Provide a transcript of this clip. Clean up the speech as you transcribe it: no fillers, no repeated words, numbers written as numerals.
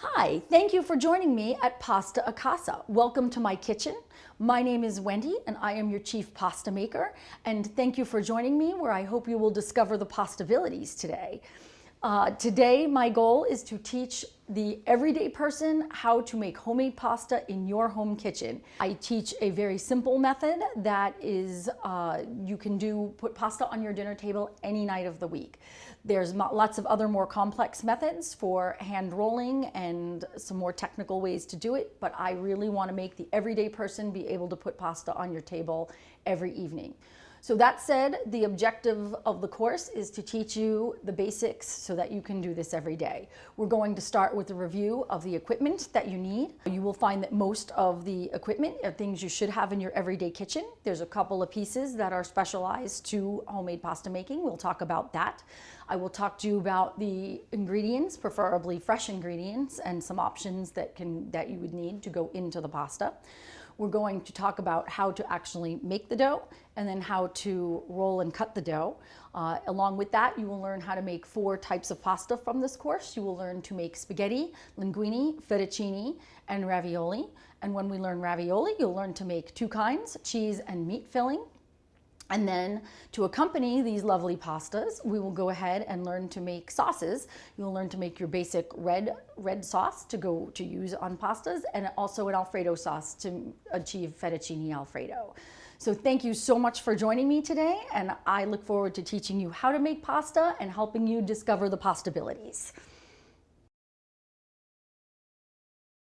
Hi, thank you for joining me at Pasta a Casa. Welcome to my kitchen. My name is Wendy and I am your chief pasta maker. And thank you for joining me where I hope you will discover the pastabilities today. Today, my goal is to teach the everyday person how to make homemade pasta in your home kitchen. I teach a very simple method that is, you can put pasta on your dinner table any night of the week. There's lots of other more complex methods for hand rolling and some more technical ways to do it, but I really want to make the everyday person be able to put pasta on your table every evening. So that said, the objective of the course is to teach you the basics so that you can do this every day. We're going to start with a review of the equipment that you need. You will find that most of the equipment are things you should have in your everyday kitchen. There's a couple of pieces that are specialized to homemade pasta making. We'll talk about that. I will talk to you about the ingredients, preferably fresh ingredients, and some options that you would need to go into the pasta. We're going to talk about how to actually make the dough and then how to roll and cut the dough. Along with that, you will learn how to make 4 types of pasta from this course. You will learn to make spaghetti, linguine, fettuccine, and ravioli. And when we learn ravioli, you'll learn to make 2 kinds, cheese and meat filling. And then to accompany these lovely pastas, we will go ahead and learn to make sauces. You'll learn to make your basic red sauce to use on pastas, and also an Alfredo sauce to achieve fettuccine Alfredo. So thank you so much for joining me today, and I look forward to teaching you how to make pasta and helping you discover the pastabilities.